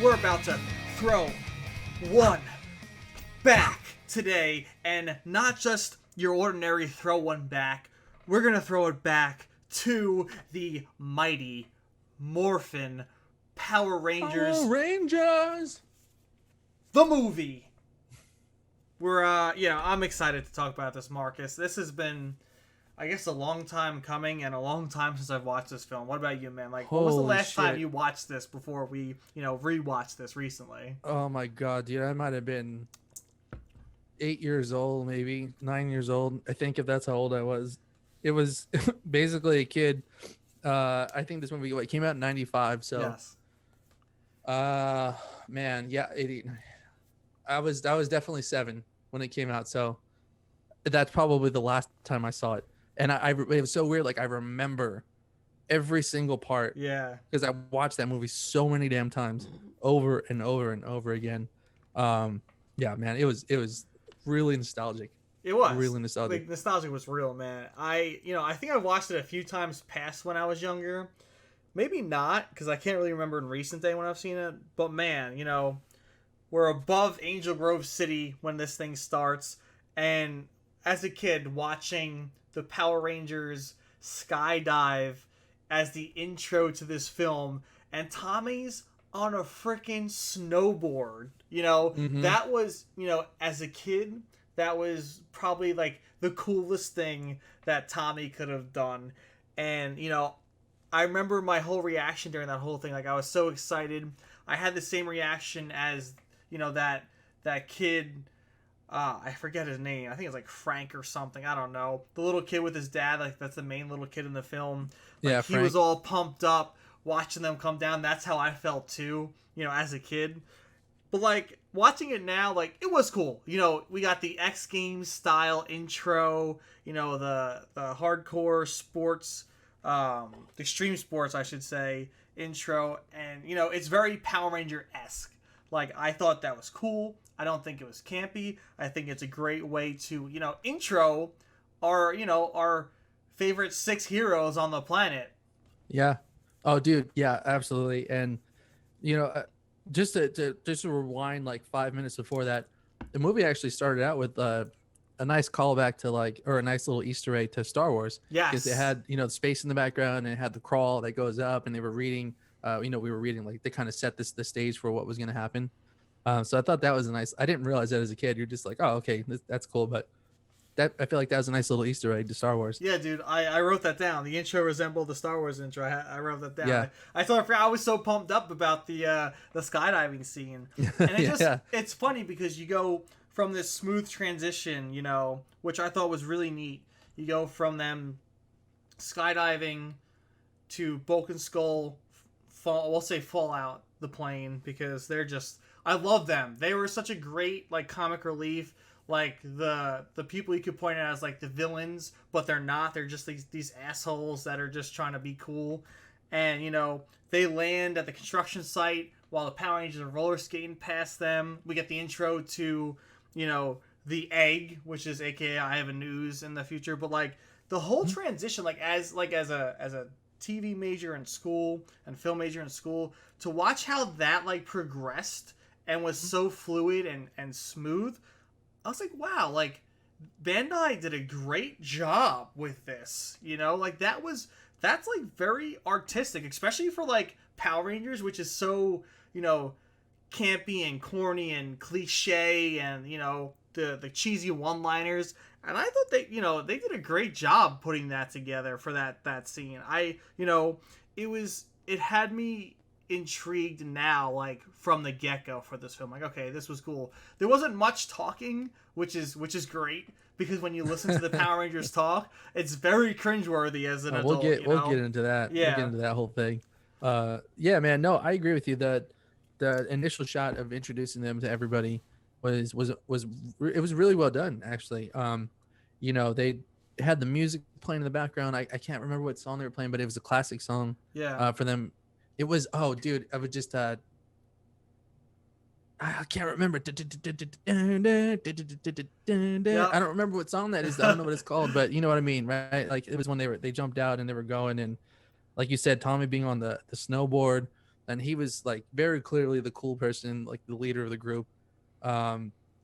we're about to throw one back today, and not just your ordinary throw one back. We're gonna throw it back to the mighty Morphin Power Rangers. Power Rangers! The movie. I'm excited to talk about this, Marcus. This has been, I guess, a long time coming and a long time since I've watched this film. What about you, man? Like, what was the last time you watched this before we, rewatched this recently? Oh my god, dude, I might have been 8 years old, maybe 9 years old. I think if that's how old I was. It was basically a kid. I think this movie came out in 95, so yes. Man, yeah, 80. I was definitely 7 when it came out, so that's probably the last time I saw it. And it was so weird. Like, I remember every single part. Yeah. Because I watched that movie so many damn times, over and over and over again. Yeah, man, it was really nostalgic. It was really nostalgic. Like, nostalgia was real, man. I think I watched it a few times past when I was younger. Maybe not, because I can't really remember in recent day when I've seen it. But man, we're above Angel Grove City when this thing starts, and as a kid watching the Power Rangers skydive as the intro to this film, and Tommy's on a freaking snowboard. That was, as a kid, that was probably like the coolest thing that Tommy could have done. And, I remember my whole reaction during that whole thing. Like, I was so excited. I had the same reaction as, that kid. I forget his name. I think it's like Frank or something. I don't know. The little kid with his dad, like, that's the main little kid in the film. Like, yeah, he was all pumped up watching them come down. That's how I felt too, as a kid. But like, watching it now, like, it was cool. We got the X Games style intro, the hardcore sports, the extreme sports, I should say, intro. And, it's very Power Ranger-esque. Like, I thought that was cool. I don't think it was campy. I think it's a great way to, intro our favorite 6 heroes on the planet. Yeah. Oh, dude. Yeah, absolutely. And, just to rewind like 5 minutes before that, the movie actually started out with a nice callback to a nice little Easter egg to Star Wars. Yes. Because it had, the space in the background, and it had the crawl that goes up, and they were reading, we were reading, like, they kind of set the stage for what was going to happen. So I thought that was I didn't realize that as a kid. You're just like, oh, okay, that's cool. But I feel like that was a nice little Easter egg to Star Wars. Yeah, dude, I wrote that down. The intro resembled the Star Wars intro. I wrote that down. Yeah. I was so pumped up about the skydiving scene. And it's funny because you go from this smooth transition, which I thought was really neat. You go from them skydiving to Bulk and Skull fall out the plane, because they're just, I love them. They were such a great, like, comic relief. Like, the people you could point out as, like, the villains, but they're not. They're just these assholes that are just trying to be cool. And, they land at the construction site while the Power Rangers are roller skating past them. We get the intro to, the egg, which is AKA I have a news in the future. But, like, the whole transition, like, as a TV major in school and film major in school, to watch how that, like, progressed and was so fluid and smooth, I was like, wow, like, Bandai did a great job with this, like, that's like very artistic, especially for, like, Power Rangers, which is so, campy and corny and cliche, and, the cheesy one-liners. And I thought they did a great job putting that together for that scene. It had me intrigued now, like, from the get-go for this film. Like, okay, this was cool. There wasn't much talking, which is great, because when you listen to the Power Rangers talk, it's very cringeworthy as an adult. We'll get into that. Yeah. We'll get into that whole thing. Yeah, man. No, I agree with you that the initial shot of introducing them to everybody was really well done, actually. They had the music playing in the background. I can't remember what song they were playing, but it was a classic song. Yeah. For them. It was, oh, dude, I would just I can't remember. I don't remember what song that is. I don't know what it's called, but you know what I mean, right? Like, it was when they jumped out and they were going, and like you said, Tommy being on the snowboard, and he was like very clearly the cool person, like the leader of the group.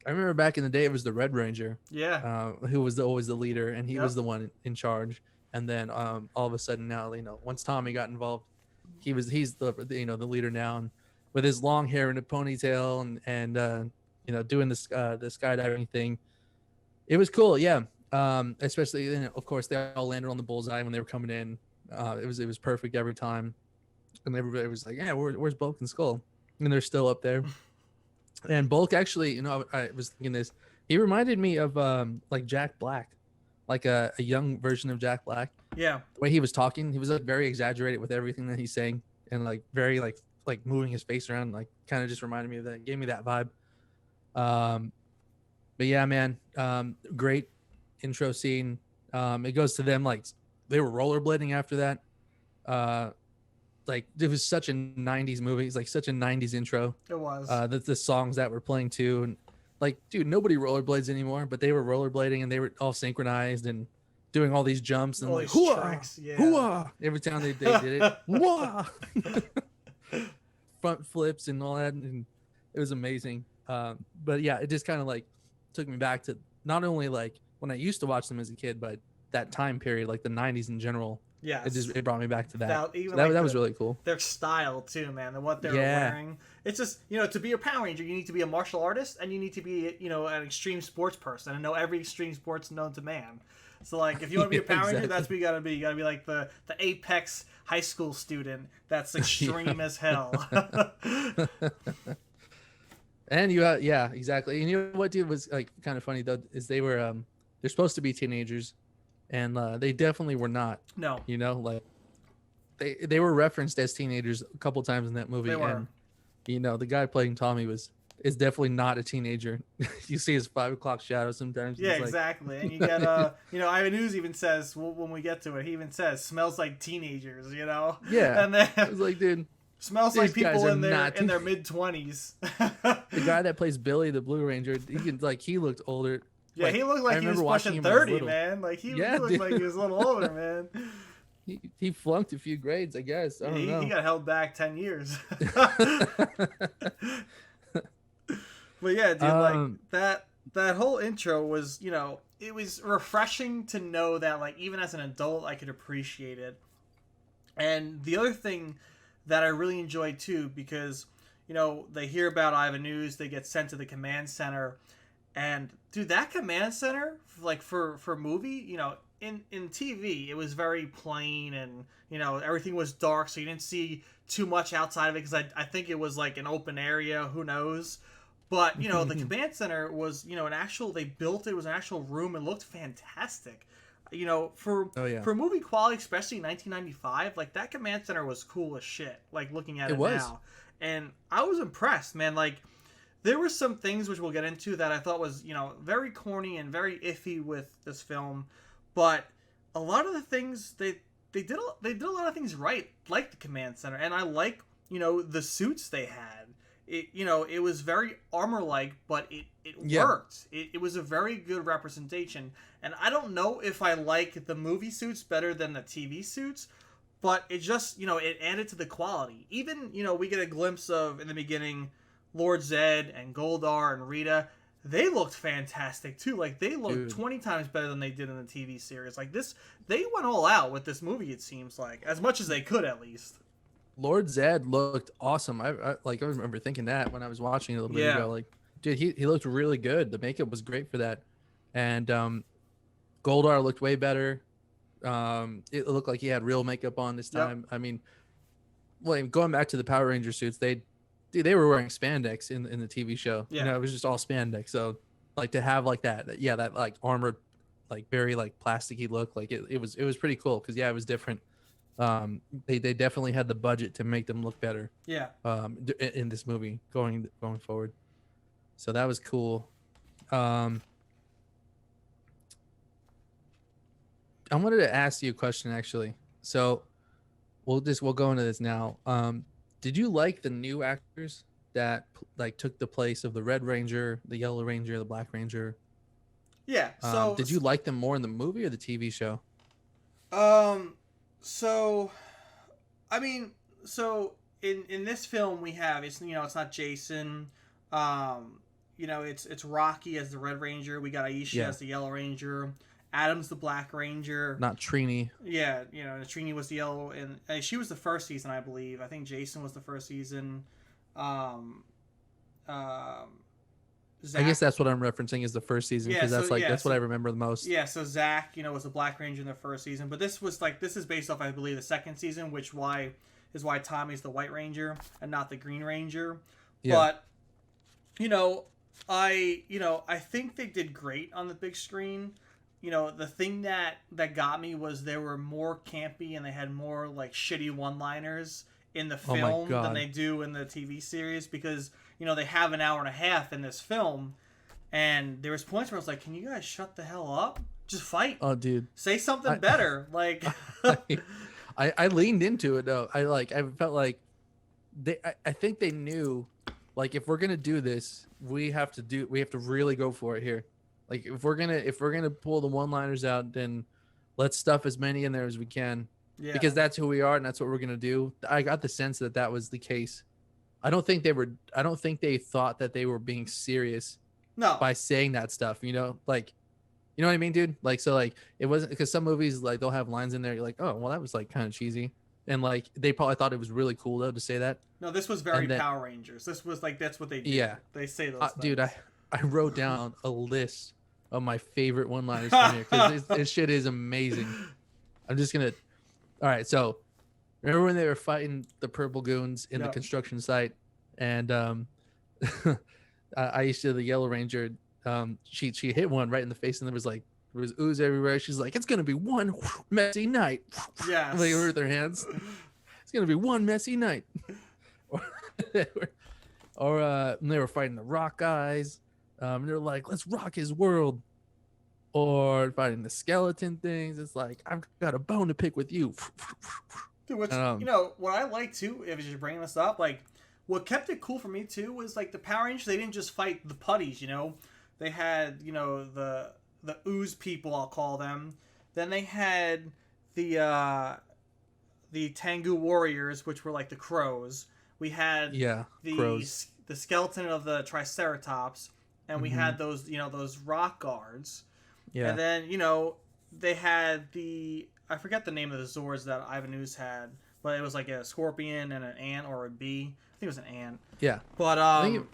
I remember back in the day, it was the Red Ranger, Yeah. who was always the leader, and he was Yep. the one in charge. And then all of a sudden now, once Tommy got involved, he's the leader now, and with his long hair and a ponytail and doing the skydiving thing. It was cool, yeah. Especially, of course, they all landed on the bullseye when they were coming in. It was perfect every time, and everybody was like, "Yeah, where's Bulk and Skull?" And they're still up there. And Bulk actually, I was thinking this. He reminded me of like Jack Black, like a young version of Jack Black. Yeah. The way he was talking, he was like very exaggerated with everything that he's saying, and like very like moving his face around, like kind of just reminded me of that. Gave me that vibe. Um, but yeah, man, great intro scene. It goes to them like they were rollerblading after that. Like it was such a 90s movie. It's like such a 90s intro. It was. The songs that were playing too, and like, dude, nobody rollerblades anymore, but they were rollerblading and they were all synchronized and doing all these jumps and all like these hooah, tricks, yeah. hooah, every time they did it. Wah! Front flips and all that, and it was amazing. But yeah, it just kind of like took me back to not only like when I used to watch them as a kid, but that time period, like the 90s in general. Yeah, it brought me back to that. That was really cool. Their style too, man, and what they were wearing. It's just, to be a Power Ranger, you need to be a martial artist and you need to be, an extreme sports person and know every extreme sports known to man. So like, if you want to be a Power Ranger, that's what you gotta be. You gotta be like the apex high school student that's extreme as hell. And yeah, exactly. And you know what, dude, was like kind of funny though, is they were they're supposed to be teenagers. And they definitely were not. No. Like they were referenced as teenagers a couple times in that movie. They were. And the guy playing Tommy is definitely not a teenager. You see his 5 o'clock shadow sometimes. Yeah, exactly. And you get Ivan Ooze even says, when we get to it, he even says, smells like teenagers. Yeah. And then I was like, dude, smells like people in their mid-20s. The guy that plays Billy the Blue Ranger, he looked older. Yeah, he looked like he was pushing 30, man. Like he looked like he was a little older, man. He flunked a few grades, I guess. I don't know. He got held back 10 years. But yeah, dude, like that whole intro was, it was refreshing to know that, like, even as an adult, I could appreciate it. And the other thing that I really enjoyed too, because they hear about Ivan Ooze, they get sent to the command center. And dude, that command center, like for movie, in TV, it was very plain and everything was dark, so you didn't see too much outside of it because I think it was like an open area, who knows. But the command center was they built it was an actual room and looked fantastic. For movie quality, especially in 1995, like that command center was cool as shit. Like looking at it now, and I was impressed, man. Like, there were some things which we'll get into that I thought was, very corny and very iffy with this film, but a lot of the things they did a lot of things right, like the command center, and I like the suits they had. It was very armor-like, but it worked. It was a very good representation, and I don't know if I like the movie suits better than the TV suits, but it just it added to the quality. Even we get a glimpse of in the beginning. Lord Zed and Goldar and Rita, they looked fantastic too. Like they looked 20 times better than they did in the TV series. Like they went all out with this movie. It seems like as much as they could, at least. Lord Zed looked awesome. I remember thinking that when I was watching it a little bit ago. Like, dude, he looked really good. The makeup was great for that, and Goldar looked way better. It looked like he had real makeup on this time. Yep. I mean, going back to the Power Ranger suits, they were wearing spandex in the TV show. Yeah. It was just all spandex. So like to have like that like armored, like very like plasticky look, like it was pretty cool because it was different. They definitely had the budget to make them look better. Yeah. In this movie going forward. So that was cool. I wanted to ask you a question actually. So we'll go into this now. Did you like the new actors that like took the place of the Red Ranger, the Yellow Ranger, the Black Ranger? Yeah. So did you like them more in the movie or the TV show? in this film we have, it's it's not Jason. It's Rocky as the Red Ranger. We got Aisha as the Yellow Ranger. Adam's the Black Ranger. Not Trini. Yeah, Trini was the yellow, and she was the first season, I believe. I think Jason was the first season. Zach, I guess that's what I'm referencing is the first season, because that's what I remember the most. Yeah, so Zach, was the Black Ranger in the first season, but this is based off, I believe, the second season, which is why Tommy's the White Ranger and not the Green Ranger. Yeah. But I think they did great on the big screen. The thing that got me was they were more campy and they had more like shitty one-liners in the film than they do in the TV series, because they have an hour and a half in this film, and there was points where I was like, can you guys shut the hell up? Just fight. Oh, dude. Say something better. Like I leaned into it though. I felt like I think they knew, like, if we're gonna do this, we have to really go for it here. Like, if we're gonna pull the one-liners out, then let's stuff as many in there as we can. Yeah. Because that's who we are and that's what we're gonna do. I got the sense that was the case. I don't think they thought that they were being serious. No. By saying that stuff, like, you know what I mean, dude? Like, so like it wasn't, because some movies, like, they'll have lines in there, you're like, oh, well, that was like kind of cheesy, and like they probably thought it was really cool though to say that. No, this was very Power Rangers. This was like, that's what they do. Yeah, they say those things. Dude, I wrote down a list of my favorite one-liners from here, because this shit is amazing. I'm just gonna. All right, so remember when they were fighting the purple goons in the construction site, and Aisha, the Yellow Ranger, she hit one right in the face, and there was ooze everywhere. She's like, it's gonna be one messy night. Yeah, like with their hands. It's gonna be one messy night. or they were fighting the rock guys. They're like, let's rock his world. Or fighting the skeleton things. It's like, I've got a bone to pick with you. Dude, what I like too, if you're bringing this up, like, what kept it cool for me too was like the Power Rangers. They didn't just fight the putties, They had the ooze people, I'll call them. Then they had the Tengu Warriors, which were like the crows. We had crows. The skeleton of the Triceratops, and we had those those rock guards. Yeah. And then they had I forget the name of the Zords that Ivan Ooze had, but it was like a scorpion and an ant or a bee. I think it was an ant. Yeah. But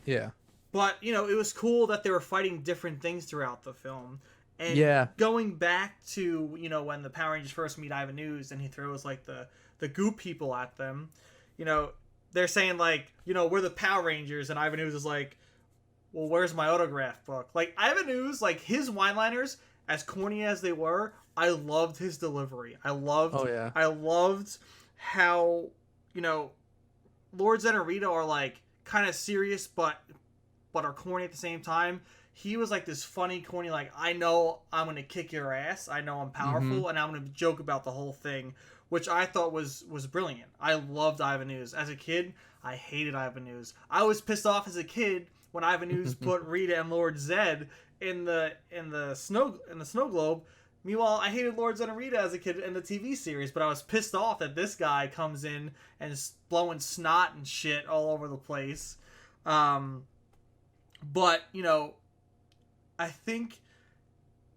yeah. But it was cool that they were fighting different things throughout the film. And going back to when the Power Rangers first meet Ivan Ooze and he throws like the goop people at them, they're saying like, we're the Power Rangers, and Ivan Ooze is like, well, where's my autograph book? Like, Ivan Ooze, like, his one-liners, as corny as they were, I loved his delivery. I loved how, Lord Zed and Rita are like kind of serious but are corny at the same time. He was like this funny, corny, like, I know I'm gonna kick your ass. I know I'm powerful, and I'm gonna joke about the whole thing, which I thought was brilliant. I loved Ivan Ooze. As a kid, I hated Ivan Ooze. I was pissed off as a kid when Ivan Ooze put Rita and Lord Zed in the snow globe. Meanwhile, I hated Lord Zed and Rita as a kid in the TV series, but I was pissed off that this guy comes in and is blowing snot and shit all over the place. But I think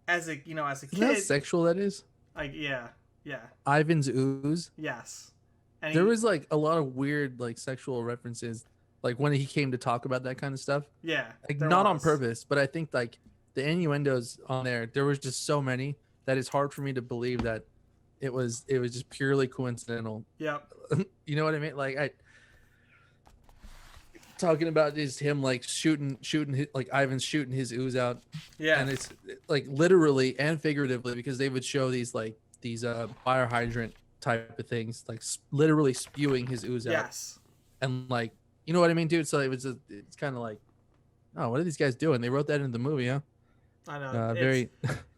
as a kid, isn't that sexual? That is. Like, yeah. Ivan's ooze. Yes. And there was like a lot of weird like sexual references, like when he came to talk about that kind of stuff. Yeah. Like not on purpose, but I think like the innuendos on there was just so many that it's hard for me to believe that it was just purely coincidental. Yeah. You know what I mean? Like talking about is him like shooting his, like Ivan's shooting his ooze out. Yeah. And it's like literally and figuratively, because they would show these fire hydrant type of things, like literally spewing his ooze out. Yes. And like, you know what I mean, dude? So it's kind of like, oh, what are these guys doing? They wrote that into the movie, huh? I know. Very.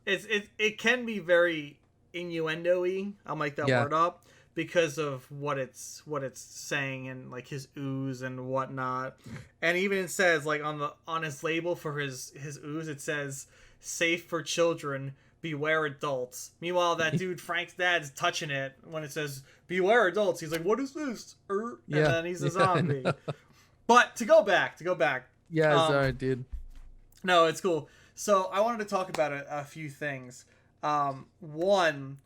It can be very innuendo-y. I'll make that word up because of what it's saying and like his ooze and whatnot. And even it says like on his label for his ooze, it says "safe for children," beware adults. Meanwhile, that dude Frank's dad's touching it when it says beware adults. He's like, what is this? And then he's a zombie. But to go back. Yeah, sorry, dude. No, it's cool. So I wanted to talk about a few things. One,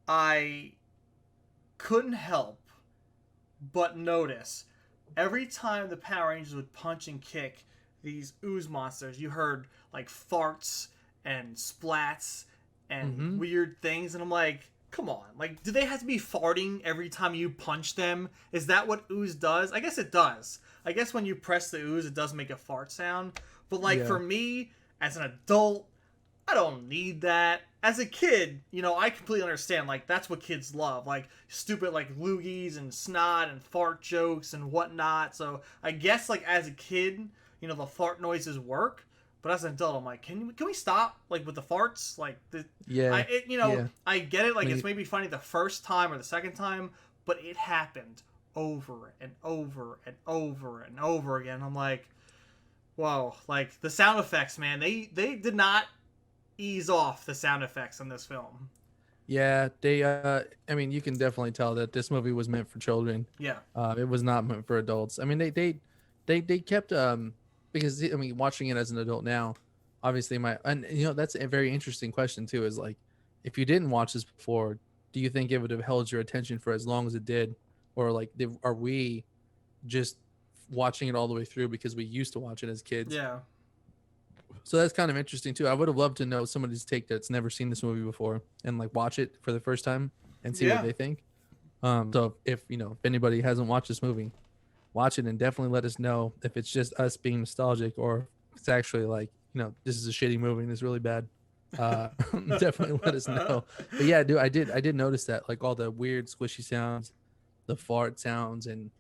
I couldn't help but notice every time the Power Rangers would punch and kick these ooze monsters, you heard like farts and splats and weird things, and I'm like, come on, like, do they have to be farting every time you punch them? Is that what ooze does? I guess it does. I guess when you press the ooze, it does make a fart sound. But like for me, as an adult, I don't need that. As a kid, you know, I completely understand. Like, that's what kids love. Like, stupid, like, loogies and snot and fart jokes and whatnot. So, I guess, like, as a kid, you know, the fart noises work. But as an adult, I'm like, can we stop, like, with the farts? Like, I get it. Like, it's maybe funny the first time or the second time. But it happened over and over and over and over again. I'm like, whoa. Like, the sound effects, man, they did not ease off the sound effects in this film. Yeah, they I mean, you can definitely tell that this movie was meant for children. Yeah. It was not meant for adults. I mean, they kept because I mean, watching it as an adult now, obviously and you know, that's a very interesting question too, is like, if you didn't watch this before, do you think it would have held your attention for as long as it did, or like are we just watching it all the way through because we used to watch it as kids? Yeah. So that's kind of interesting too. I would have loved to know somebody's take that's never seen this movie before and like watch it for the first time and see what they think. So if anybody hasn't watched this movie, watch it and definitely let us know if it's just us being nostalgic or it's actually like, this is a shitty movie and it's really bad. Definitely let us know. But yeah, dude, I did notice that, like, all the weird squishy sounds, the fart sounds, and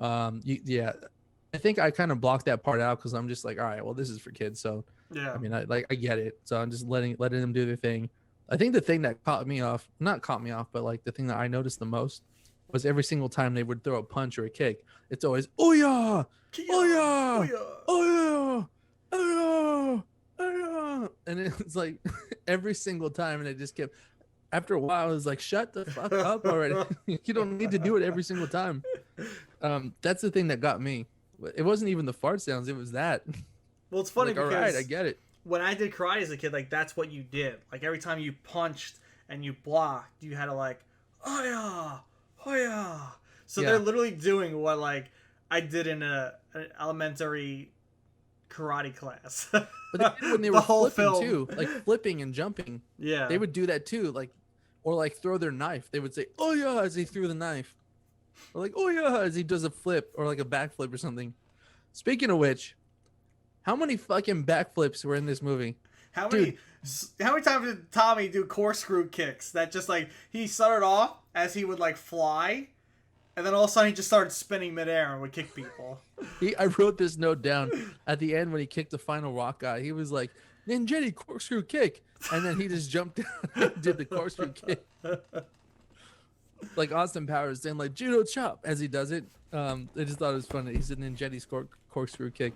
I think I kind of blocked that part out because I'm just like, all right, well, this is for kids. So yeah, I mean, I get it. So I'm just letting them do their thing. I think the thing that not caught me off, but like the thing that I noticed the most was every single time they would throw a punch or a kick, it's always, oh yeah, oh yeah, oh yeah, oh yeah, oh yeah. And it's like every single time, and it just kept, after a while, I was like, shut the fuck up already. You don't need to do it every single time. That's the thing that got me. It wasn't even the fart sounds, it was that. Well, it's funny because, all right, I get it. When I did karate as a kid, like, that's what you did. Like, every time you punched and you blocked, you had to, like, oh yeah, oh yeah. So they're literally doing what, like, I did in an elementary karate class. But they did when they were flipping too, like flipping and jumping. Yeah, they would do that too, like, or like throw their knife. They would say, oh yeah, as he threw the knife. Or like, oh yeah, as he does a flip or like a backflip or something. Speaking of which, how many fucking backflips were in this movie? How many times did Tommy do corkscrew kicks that just, like, he started off as he would, like, fly, and then all of a sudden he just started spinning midair and would kick people? I wrote this note down at the end when he kicked the final rock guy. He was like, Ninjetti corkscrew kick, and then he just jumped down and did the corkscrew kick. Like Austin Powers saying, like, judo chop as he does it. I just thought it was funny. He said Ninjetti's corkscrew kick.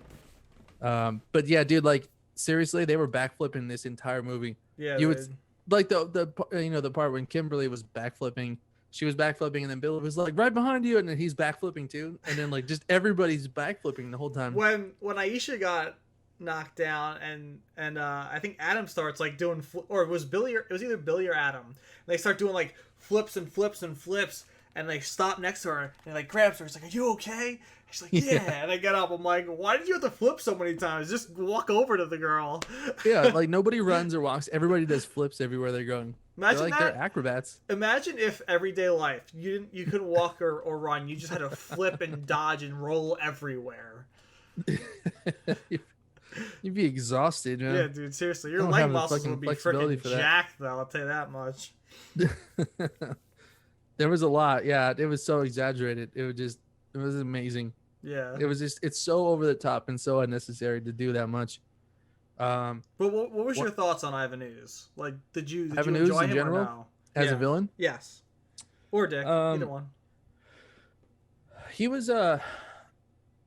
But yeah, dude, like, seriously, they were backflipping this entire movie. Yeah, you would like the part when Kimberly was backflipping. She was backflipping, and then Billy was like, right behind you, and then he's backflipping too, and then like just everybody's backflipping the whole time. When Aisha got knocked down, and I think Adam starts like doing, or it was either Billy or Adam. And they start doing like flips and flips and flips, and they stop next to her and like grabs her. It's like, are you okay? She's like, yeah. And I get up. I'm like, why did you have to flip so many times? Just walk over to the girl. Yeah, like nobody runs or walks. Everybody does flips everywhere they're going. Imagine they're acrobats. Imagine if everyday life you couldn't walk or run. You just had to flip and dodge and roll everywhere. You'd be exhausted, man. Yeah, dude. Seriously, your leg muscles would be freaking jacked, though. I'll tell you that much. There was a lot. Yeah, it was so exaggerated. It was amazing. Yeah. It's so over the top and so unnecessary to do that much. But what was your thoughts on Ivan Ooze? Like, did you Ivan enjoy Ooze in him general? or no? As a villain? Yes. Or Dick, either one. He was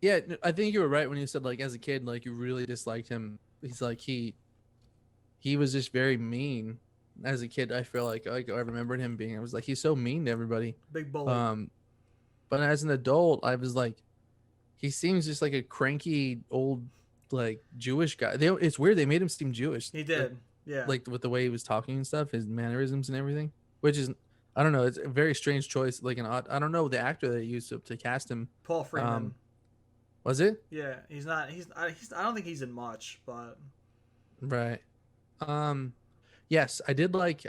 yeah, I think you were right when you said, like, as a kid, like, you really disliked him. He's like he was just very mean. as a kid, I feel like I remembered him being. I was like, he's so mean to everybody. Big bully. But as an adult, I was like, he seems just like a cranky old like Jewish guy. It's weird they made him seem Jewish. He did, yeah. Like with the way he was talking and stuff, his mannerisms and everything, which is I don't know. It's a very strange choice. Like an odd. I don't know the actor that used to cast him. Paul Freeman. Was it? Yeah, he's not. I don't think he's in much, but. Right. Yes, I did like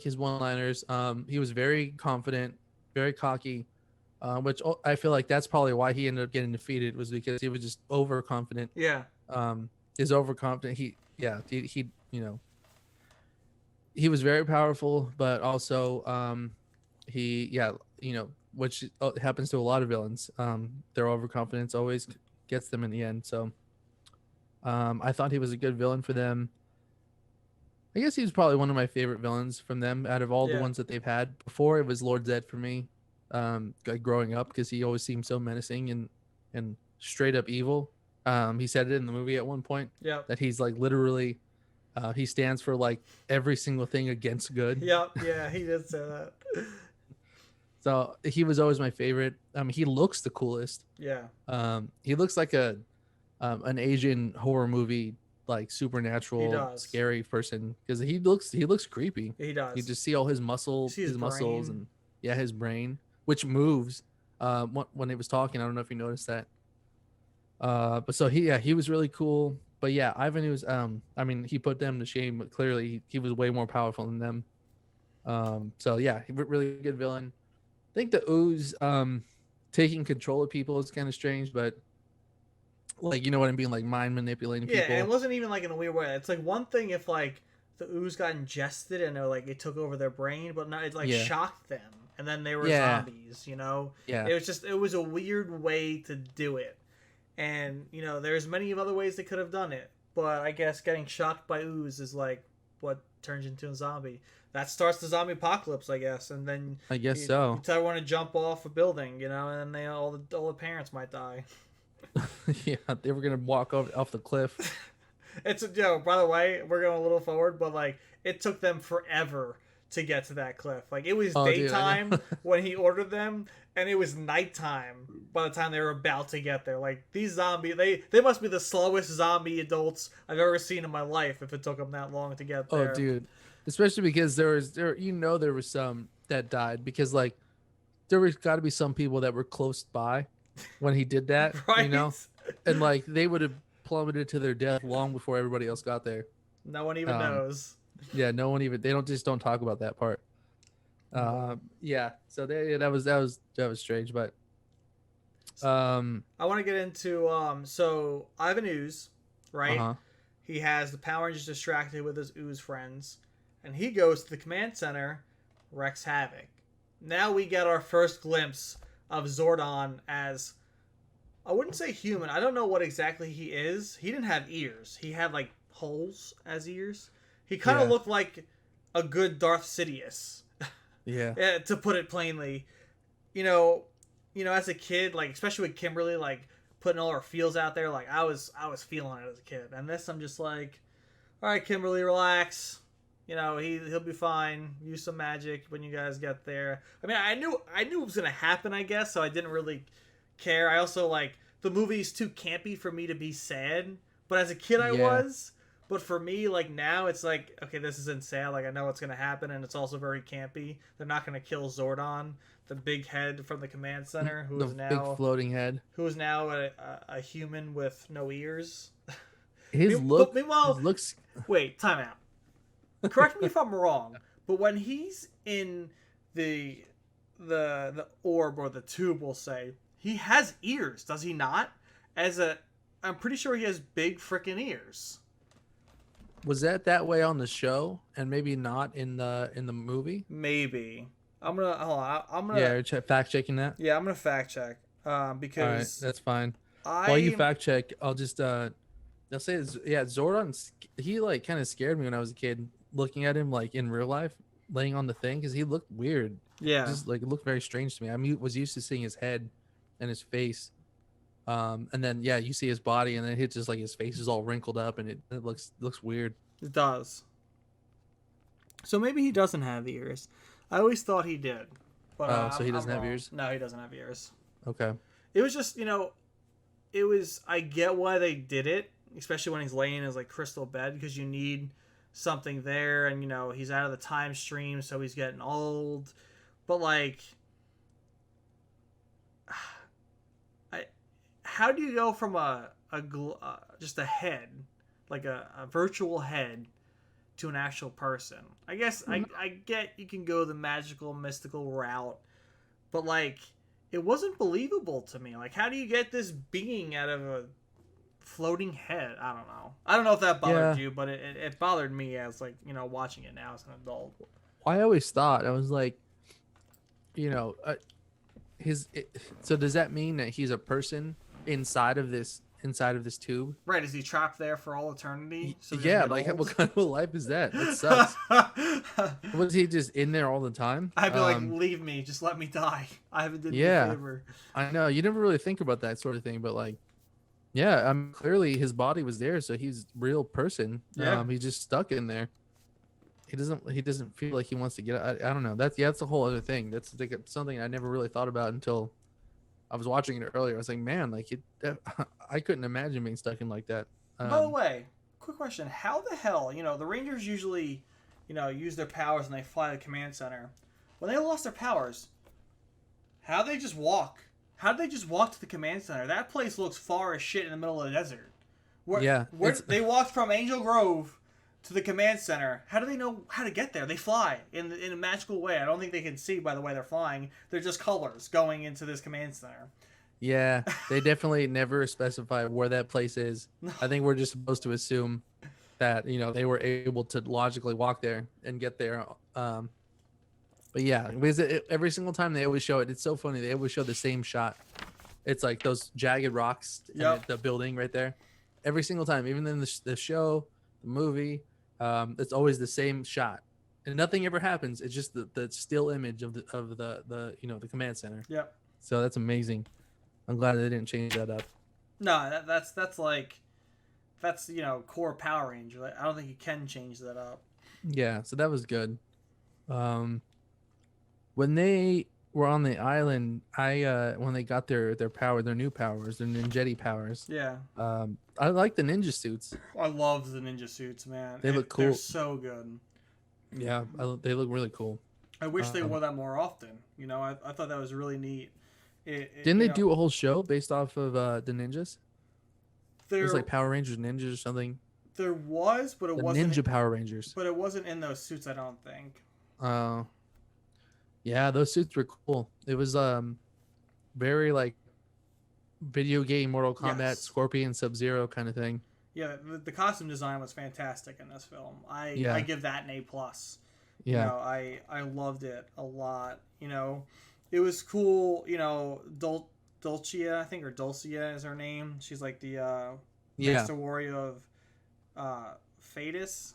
his one-liners. He was very confident, very cocky, which I feel like that's probably why he ended up getting defeated, was because he was just overconfident. Yeah. Is overconfident. He you know, he was very powerful, but also which happens to a lot of villains. Their overconfidence always gets them in the end. So I thought he was a good villain for them. I guess he was probably one of my favorite villains from them out of all the ones that they've had. Before, it was Lord Zed for me, growing up, because he always seemed so menacing and straight up evil. He said it in the movie at one point that he's like literally he stands for like every single thing against good. Yeah, he did say that. So he was always my favorite. He looks the coolest. Yeah. He looks like an Asian horror movie, like supernatural scary person, because he looks creepy. He does. You just see all his muscles and his brain, which moves when he was talking. I don't know if you noticed that. But so he was really cool. But yeah, Ivan was he put them to shame, but clearly he was way more powerful than them. So yeah, he really good villain. I think the ooze taking control of people is kind of strange, but like, you know what I mean, like mind manipulating people. Yeah, it wasn't even like in a weird way. It's like one thing if like the ooze got ingested and it took over their brain, but not, it like shocked them and then they were zombies, you know? Yeah. It was a weird way to do it. And, you know, there's many other ways they could have done it. But I guess getting shocked by ooze is like what turns you into a zombie. That starts the zombie apocalypse, I guess. And then I guess so. You tell everyone to jump off a building, you know, and then all the parents might die. Yeah, they were gonna walk off the cliff. It's by the way, we're going a little forward, but like it took them forever to get to that cliff. Like it was daytime when he ordered them, and it was nighttime by the time they were about to get there. Like these zombies, they must be the slowest zombie adults I've ever seen in my life if it took them that long to get there. Oh, dude, especially because there was some that died, because like there was got to be some people that were close by when he did that, right? You know, and like they would have plummeted to their death long before everybody else got there. No one even knows. Yeah, no one even. They don't talk about that part. Yeah. So that was strange, but I want to get into so Ivan Ooze, right? Uh-huh. He has the Power Rangers distracted with his Ooze friends, and he goes to the command center, wreaks havoc. Now we get our first glimpse of Zordon as, I wouldn't say human. I don't know what exactly he is. He didn't have ears. He had like holes as ears. He kind of looked like a good Darth Sidious. Yeah. To put it plainly, you know, as a kid, like especially with Kimberly, like putting all her feels out there, like I was feeling it as a kid. And this, I'm just like, all right, Kimberly, relax. You know, he'll be fine. Use some magic when you guys get there. I mean, I knew it was gonna happen, I guess, so I didn't really care. I also like the movie's too campy for me to be sad, but as a kid I was. But for me, like now, it's like, okay, this isn't sad. Like I know what's gonna happen, and it's also very campy. They're not gonna kill Zordon, the big head from the command center, who is now big floating head, who is now a human with no ears. Meanwhile, his looks. Wait, time out. Correct me if I'm wrong, but when he's in the orb or the tube, we'll say, he has ears, does he not? I'm pretty sure he has big frickin' ears. Was that way on the show, and maybe not in the movie? Maybe. I'm gonna fact checking that. Yeah, I'm gonna fact check. Because all right, that's fine. While you fact check, I'll just I'll say Zordon. He like kind of scared me when I was a kid, looking at him like in real life, laying on the thing, because he looked weird. Yeah, just like it looked very strange to me. I was used to seeing his head and his face. And then you see his body, and then it's just like his face is all wrinkled up, and it looks weird. It does. So maybe he doesn't have ears. I always thought he did. But Oh, so he I'm doesn't have wrong. ears? No, he doesn't have ears. Okay. It was just, it was, I get why they did it, especially when he's laying in his like crystal bed, because you need something there, and he's out of the time stream, so he's getting old. But like, how do you go from just a head, like a virtual head, to an actual person? I guess I get you can go the magical, mystical route, but like, it wasn't believable to me. Like, how do you get this being out of a floating head? I don't know. I don't know if that bothered you, but it bothered me as like, watching it now as an adult. I always thought, I was like, so does that mean that he's a person inside of this tube? Right, is he trapped there for all eternity? So Yeah, like what kind of life is that? That sucks. Was he just in there all the time? I'd be like, leave me, just let me die. I haven't done you a favor. I know, you never really think about that sort of thing, but like, yeah, clearly his body was there, so he's a real person. Yeah. He's just stuck in there. He doesn't feel like he wants to get out. I don't know. That's a whole other thing. That's like something I never really thought about until I was watching it earlier. I was like, man, like I couldn't imagine being stuck in like that. By the way, quick question: how the hell, the Rangers usually, use their powers and they fly to the command center. When they lost their powers, how did they just walk? How did they just walk to the command center? That place looks far as shit in the middle of the desert. Where they walked from Angel Grove to the command center. How do they know how to get there? They fly in a magical way. I don't think they can see by the way they're flying. They're just colors going into this command center. Yeah, they definitely never specify where that place is. I think we're just supposed to assume that they were able to logically walk there and get there. But yeah, because every single time they always show it, it's so funny. They always show the same shot. It's like those jagged rocks and the building right there. Every single time, even in the show, the movie. It's always the same shot, and nothing ever happens. It's just the still image of the command center. Yep. So that's amazing. I'm glad they didn't change that up. No, that's core Power Ranger. I don't think you can change that up. Yeah, so that was good. When they were on the island, when they got their power, their new powers, their ninjetti powers. Yeah. I like the ninja suits. I love the ninja suits, man. They look cool. They're so good. Yeah, they look really cool. I wish they wore that more often. I thought that was really neat. Didn't they do a whole show based off of the ninjas? It was like Power Rangers Ninjas or something. There was, but it wasn't Ninja Power Rangers. But it wasn't in those suits, I don't think. Oh. Yeah, those suits were cool. It was very like video game Mortal Kombat, Scorpion, Sub-Zero kind of thing. Yeah, the costume design was fantastic in this film. I give that an A+. Yeah. I loved it a lot. It was cool. Dulcia, I think, or Dulcia is her name. She's like the Master Warrior of Fadas.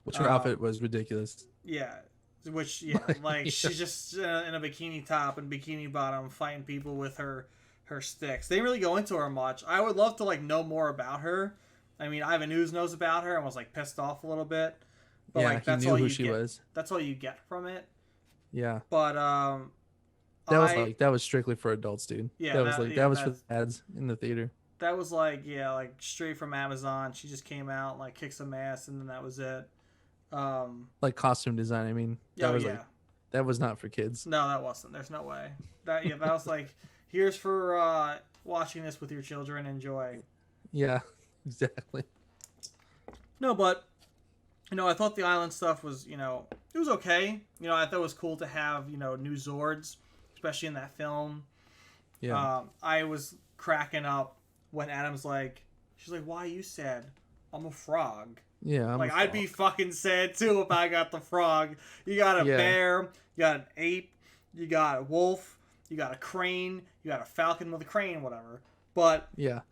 Which her outfit was ridiculous. Yeah. Which, she's just in a bikini top and bikini bottom fighting people with her sticks. They didn't really go into her much. I would love to, know more about her. I mean, Ivan Ooze knows about her and was, pissed off a little bit. But, he knew who she was. That's all you get from it. Yeah. But, that was strictly for adults, dude. Yeah. That was for the ads in the theater. That was, straight from Amazon. She just came out, kicked some ass, and then that was it. Costume design, I mean, that was not for kids. No, that wasn't. There's no way. That was here's for watching this with your children. Enjoy. Yeah, exactly. No, but I thought the island stuff was it was okay. I thought it was cool to have new Zords, especially in that film. Yeah. I was cracking up when Adam's she's like, "Why are you sad? I'm a frog." Yeah, I'd be fucking sad too if I got the frog. You got a bear, you got an ape, you got a wolf, you got a crane, you got a falcon with a crane, whatever. But yeah,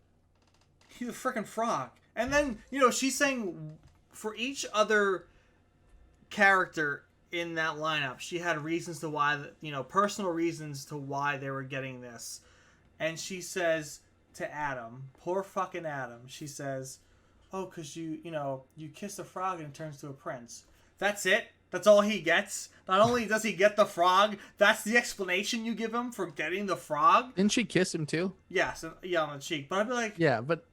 he's a freaking frog. And then she's saying for each other character in that lineup, she had reasons to why personal reasons to why they were getting this. And she says to Adam, poor fucking Adam, she says, "Oh, because you kiss a frog and it turns to a prince." That's it. That's all he gets. Not only does he get the frog, that's the explanation you give him for getting the frog. Didn't she kiss him too? Yes, yeah, on the cheek. But I'd be like, yeah, but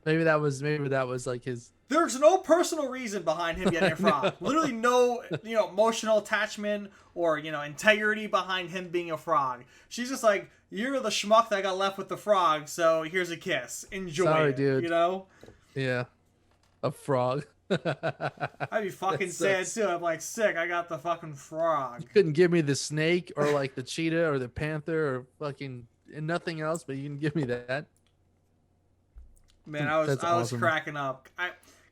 maybe that was like his. There's no personal reason behind him getting a frog. Literally no, emotional attachment or integrity behind him being a frog. She's just like, you're the schmuck that got left with the frog, so here's a kiss. Enjoy Sorry, it, dude. Yeah, a frog. I'd be fucking sad too. I'm like, sick. I got the fucking frog. You couldn't give me the snake or like the cheetah or the panther or fucking and nothing else, but you can give me that. Man, I was cracking up.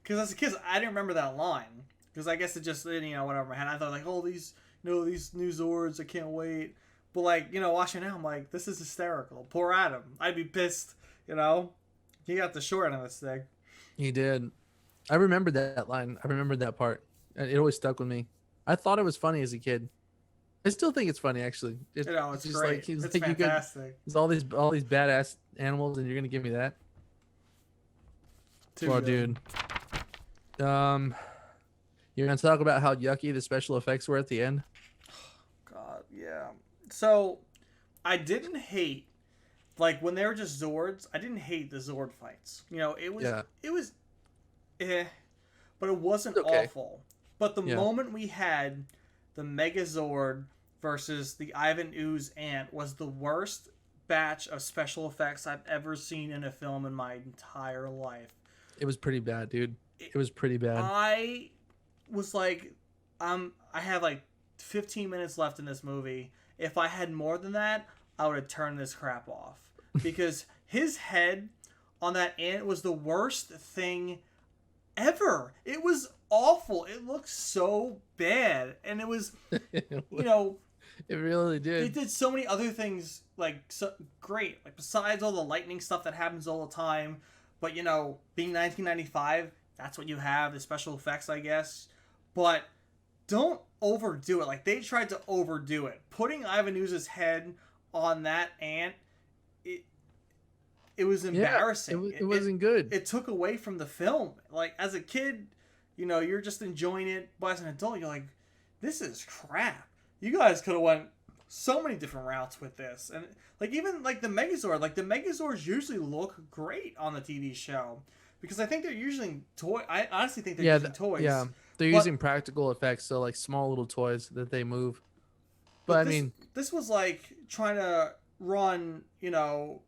Because as a kid, I didn't remember that line. Because I guess it just whatever in my head. I thought like, oh, these these new Zords. I can't wait. But like watching it now, I'm like, this is hysterical. Poor Adam. I'd be pissed. He got the short end of the stick. He did. I remember that line. I remember that part. It always stuck with me. I thought it was funny as a kid. I still think it's funny, actually. It's just great. It's like, fantastic. There's all these badass animals, and you're gonna give me that? Well, dude. You're gonna talk about how yucky the special effects were at the end. God, yeah. So, I didn't hate when they were just Zords. I didn't hate the Zord fights. It was but it wasn't awful. But the moment we had the Megazord versus the Ivan Ooze ant was the worst batch of special effects I've ever seen in a film in my entire life. It was pretty bad, dude. It was pretty bad. I was like, I have 15 minutes left in this movie. If I had more than that, I would have turned this crap off. Because his head on that ant was the worst thing ever. It was awful. It looked so bad. And it was, It really did. They did so many other things, great. Besides all the lightning stuff that happens all the time. But, being 1995, that's what you have, the special effects, I guess. But don't overdo it. They tried to overdo it. Putting Ivan Ooze's head on that ant, it was embarrassing. It wasn't good. It took away from the film. As a kid, you're just enjoying it. But as an adult, you're like, this is crap. You guys could have went so many different routes with this. And even the Megazord, the Megazords usually look great on the TV show. Because I think they're using toy. I honestly think they're using toys. Yeah, they're using practical effects, so small little toys that they move. But this was trying to run, an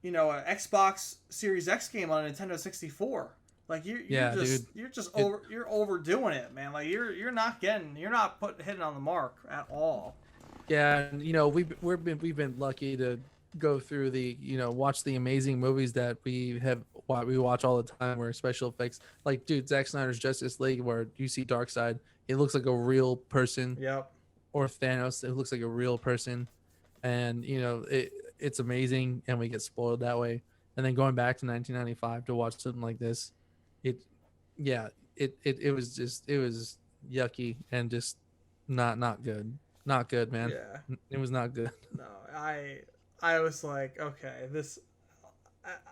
Xbox Series X game on a Nintendo 64. You're overdoing it, man. You're not hitting on the mark at all. Yeah, and we've been lucky to go through the watch the amazing movies that we watch all the time where special effects dude, Zack Snyder's Justice League, where you see Darkseid, it looks like a real person. Yep. Or Thanos, it looks like a real person, and it's amazing, and we get spoiled that way. And then going back to 1995 to watch something like this, it was yucky and just not good, man. Yeah, it was not good. No, I was like, okay, this,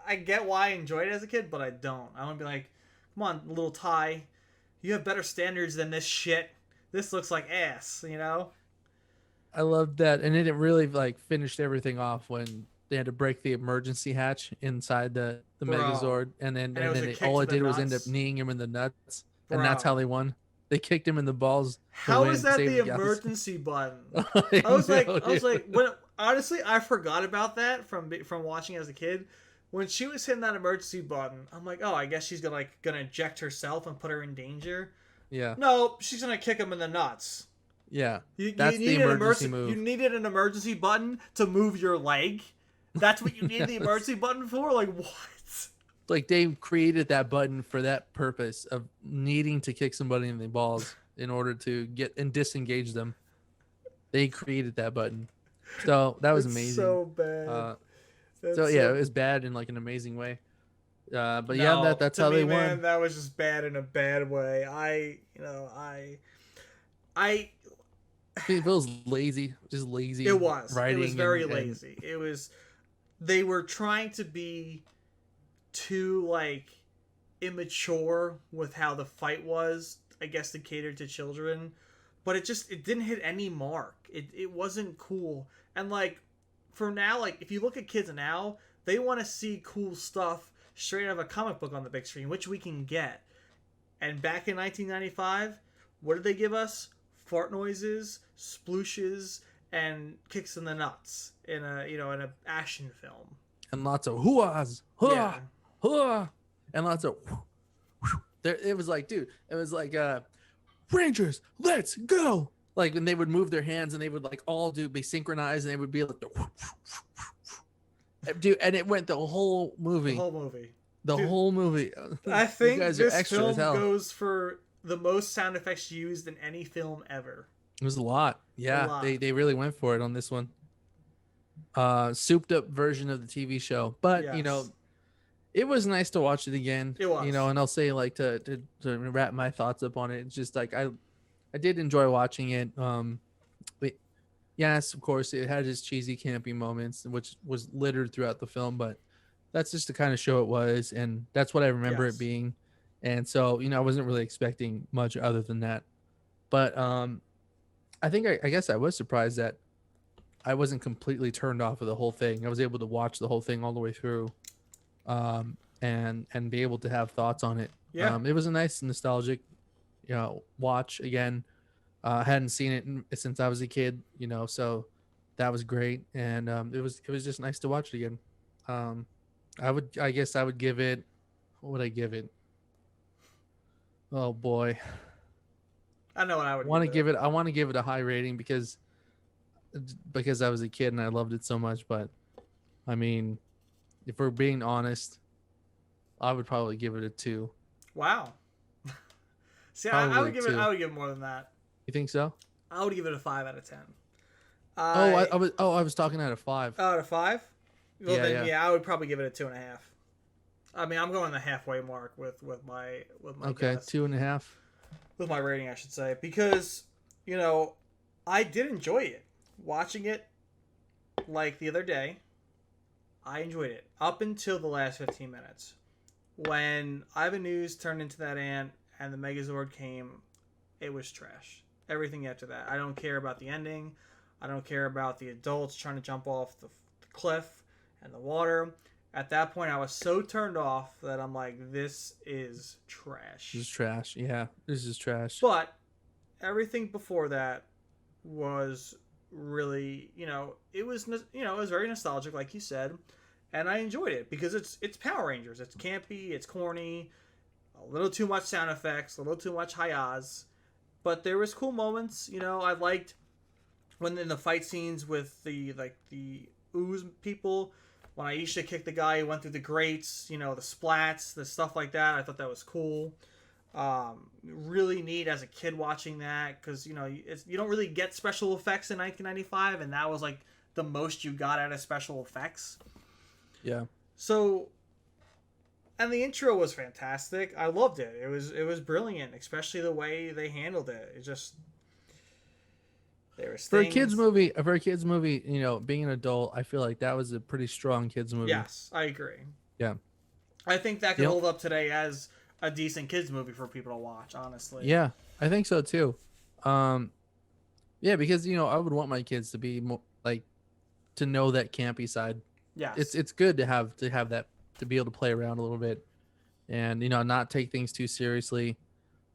I get why I enjoyed it as a kid, but I don't. I want to be like, come on, little Ty, you have better standards than this shit. This looks like ass, I loved that, and it really finished everything off when they had to break the emergency hatch inside the Megazord, and then all it did was end up kneeing him in the nuts, and that's how they won. They kicked him in the balls. How is that the emergency button? I was like, honestly, I forgot about that from watching as a kid. When she was hitting that emergency button, I'm like, oh, I guess she's gonna eject herself and put her in danger. Yeah. No, she's gonna kick him in the nuts. Yeah. That's the emergency move. You needed an emergency button to move your leg. That's what you need the emergency button for? What? They created that button for that purpose of needing to kick somebody in the balls in order to get and disengage them. They created that button. So that was amazing. So bad. It was bad in an amazing way. But that's how they won. Man, that was just bad in a bad way. It feels lazy, just lazy. It was. Writing. It was very lazy. It was. They were trying to be too immature with how the fight was. I guess, to cater to children, but it didn't hit any mark. It wasn't cool. And like for now, like if you look at kids now, they want to see cool stuff straight out of a comic book on the big screen, which we can get. And back in 1995, what did they give us? Fart noises, splooshes, and kicks in the nuts in a action film. And lots of hoo-ahs, hoo-ah, hoo-ah, and lots of there. It was like, dude, it was like Rangers, let's go. Like when they would move their hands and they would like all be synchronized and they would be like dude, and it went the whole movie. The whole movie. I think this film goes for the most sound effects used in any film ever. It was a lot. Yeah, they really went for it on this one. Souped up version of the TV show, but yes. You know, it was nice to watch it again. It was. You know, and I'll say like to wrap my thoughts up on it. It's just like I did enjoy watching it. But yes, of course, it had its cheesy, campy moments, which was littered throughout the film, but that's just the kind of show it was, and that's what I remember it being. And so, you know, I wasn't really expecting much other than that. But I think I guess I was surprised that I wasn't completely turned off of the whole thing. I was able to watch the whole thing all the way through, and be able to have thoughts on it. Yeah. It was a nice nostalgic, watch again. I hadn't seen it since I was a kid, so that was great, and it was just nice to watch it again. I guess I would give it. What would I give it? Oh boy. I know what I would. I want to give it a high rating because I was a kid and I loved it so much. But I mean, if we're being honest, I would probably give it a 2. Wow. See, I would give it more than that. You think so? I would give it a 5 out of 10. I was talking out of 5. Out of 5? Well, yeah, I would probably give it a 2.5. I mean, I'm going the halfway mark with my okay, guess. 2.5. With my rating, I should say, because I did enjoy it. Watching it like the other day, I enjoyed it up until the last 15 minutes when Ivan News turned into that ant and the Megazord came. It was trash. Everything after that, I don't care about the ending. I don't care about the adults trying to jump off the cliff and the water. At that point, I was so turned off that I'm like, this is trash. This is trash. Yeah, this is trash. But everything before that was really, it was very nostalgic, like you said, and I enjoyed it because it's Power Rangers. It's campy, it's corny, a little too much sound effects, a little too much hi-yas, but there was cool moments. I liked when in the fight scenes with the ooze people. When Aisha kicked the guy who went through the grates, the splats, the stuff like that, I thought that was cool. Really neat as a kid watching that because, you don't really get special effects in 1995, and that was like the most you got out of special effects. Yeah. So, and the intro was fantastic. I loved it. It was brilliant, especially the way they handled it. It just... For a kids movie, being an adult, I feel like that was a pretty strong kids movie. Yes, I agree. Yeah, I think that could hold up today as a decent kids movie for people to watch. Honestly, yeah, I think so too. Yeah, because I would want my kids to be more like to know that campy side. Yes, it's good to have that, to be able to play around a little bit, and not take things too seriously.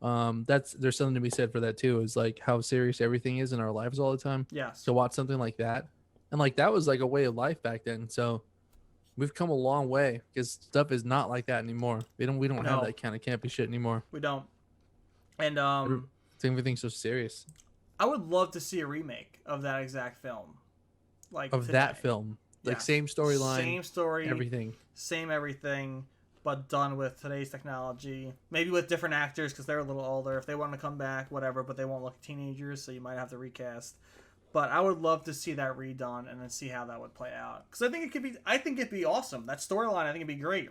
There's something to be said for that too, is like how serious everything is in our lives all the time. Yes. To watch something like that, and like that was like a way of life back then. So we've come a long way because stuff is not like that anymore. We don't have that kind of campy shit anymore. We don't. And everything's so serious. I would love to see a remake of that exact film. Like that film. Like yes. Same storyline. Same story. Everything. Same everything. But done with today's technology, maybe with different actors because they're a little older. If they want to come back, whatever, but they won't look teenagers, so you might have to recast. But I would love to see that redone and then see how that would play out because I think it'd be awesome. That storyline, I think it'd be great.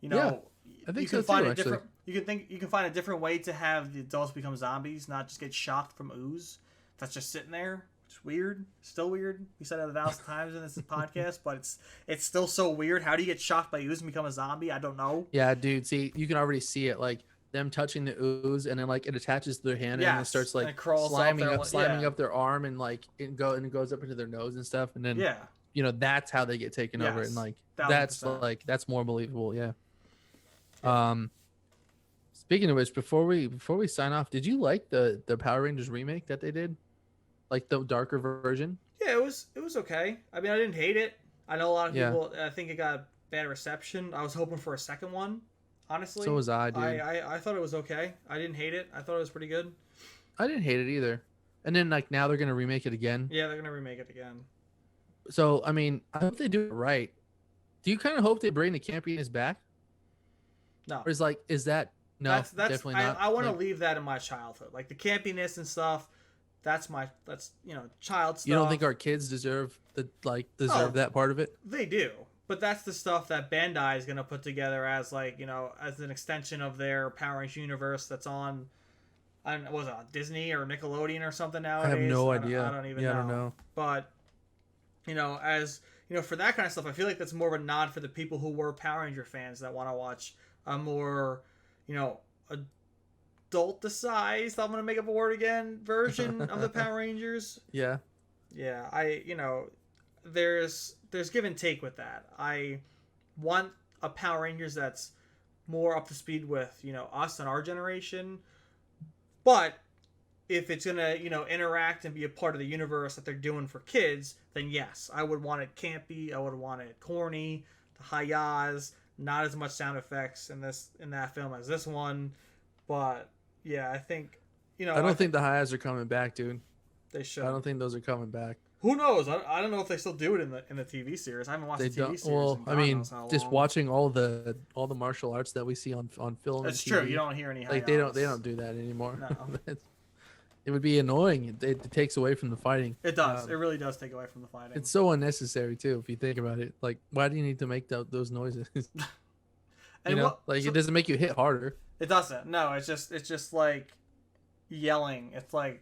Yeah, I think so too. Actually, you can find a different way to have the adults become zombies, not just get shocked from ooze that's just sitting there. It's weird, still weird. We said it 1,000 times in this podcast, but it's still so weird. How do you get shocked by ooze and become a zombie? I don't know. Yeah, dude. See, you can already see it. Like them touching the ooze, and then like it attaches to their hand, and it starts like sliming up their arm, and like it goes up into their nose and stuff, and then that's how they get taken over, and like 1,000%. That's more believable. Speaking of which, before we sign off, did you like the Power Rangers remake that they did, like the darker version? Yeah, it was okay. I mean, I didn't hate it. I know a lot of people. I think it got bad reception. I was hoping for a second one. Honestly, so was I, dude. I thought it was okay. I didn't hate it. I thought it was pretty good. I didn't hate it either. And then like now they're gonna remake it again. Yeah, they're gonna remake it again. So I mean, I hope they do it right. Do you kind of hope they bring the campiness back? No. Or is that no? That's definitely not. I want to leave that in my childhood, like the campiness and stuff. That's child stuff. You don't think our kids deserve that part of it? They do. But that's the stuff that Bandai is going to put together as as an extension of their Power Rangers universe that's on, I don't know, was it on Disney or Nickelodeon or something nowadays? I have no idea. I don't even know. I don't know. But, for that kind of stuff, I feel like that's more of a nod for the people who were Power Ranger fans that want to watch a more, adult-sized, I'm going to make up a word again, version of the Power Rangers. Yeah. Yeah, there's give and take with that. I want a Power Rangers that's more up to speed with, us and our generation. But if it's going to, interact and be a part of the universe that they're doing for kids, then yes, I would want it campy. I would want it corny, the hi-yahs, not as much sound effects in that film as this one. But yeah, I think, I don't think the hi-yahs are coming back, dude. They should. I don't think those are coming back. Who knows? I don't know if they still do it in the TV series. I haven't watched the TV series. Well, I mean, just watching all the martial arts that we see on film. That's and TV, true. You don't hear any. Like they don't do that anymore. No. It would be annoying. It takes away from the fighting. It does. It really does take away from the fighting. It's so unnecessary too, if you think about it. Like, why do you need to make those noises? It doesn't make you hit harder. It doesn't. No, it's just like yelling. It's like.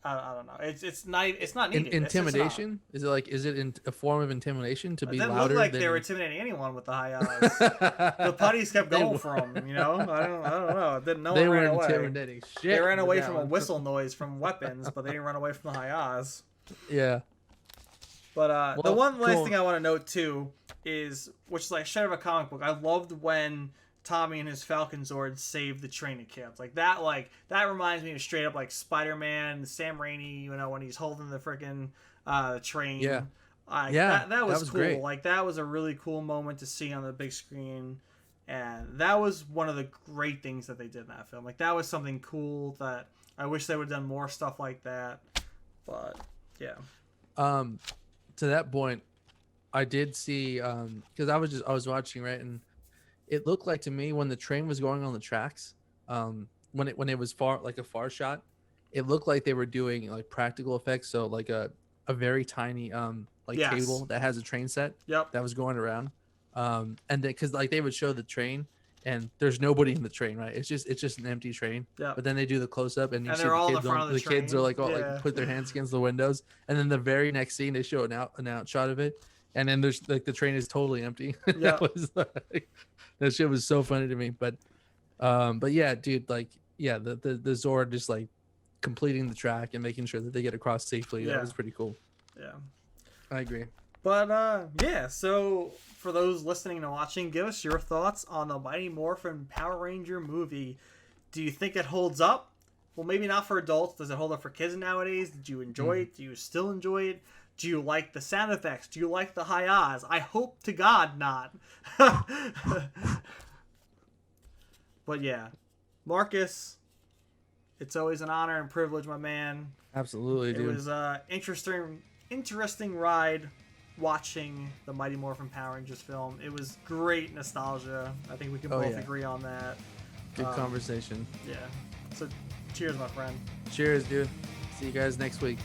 I don't know. It's not needed. Intimidation? Is it a form of intimidation to be louder? It didn't look like they were intimidating anyone with the hi-yahs. The putties kept going for them. I don't know. They were intimidating shit. They ran away from a whistle noise from weapons, but they didn't run away from the hi-yahs. Yeah. But the one last thing I want to note too is, which is like straight out of a comic book. I loved when Tommy and his Falcon Zord saved the train of kids. Like that reminds me of straight up like Spider-Man, Sam Raimi, when he's holding the freaking train. Yeah. That was cool. Great. Like that was a really cool moment to see on the big screen. And that was one of the great things that they did in that film. Like that was something cool that I wish they would have done more stuff like that. But yeah. To that point, I did see because I was watching, right, and it looked like to me when the train was going on the tracks, when it was a far shot, it looked like they were doing like practical effects. So like a very tiny cable that has a train set that was going around, and then because like they would show the train and there's nobody in the train, right? It's just an empty train. Yeah. But then they do the close up and you see the kids are like put their hands against the windows, and then the very next scene they show an out shot of it, and then there's like the train is totally empty. Yeah. That shit was so funny to me. But yeah, dude, like the Zord just like completing the track and making sure that they get across safely. That was pretty cool. Yeah. I agree. But so for those listening and watching, give us your thoughts on the Mighty Morphin Power Ranger movie. Do you think it holds up? Well, maybe not for adults. Does it hold up for kids nowadays? Did you enjoy it? Do you still enjoy it? Do you like the sound effects? Do you like the hi-yahs? I hope to God not. But yeah, Marcus, it's always an honor and privilege, my man. Absolutely, dude. It was an interesting ride watching the Mighty Morphin Power Rangers film. It was great nostalgia. I think we can both agree on that. Good conversation. Yeah. So cheers, my friend. Cheers, dude. See you guys next week.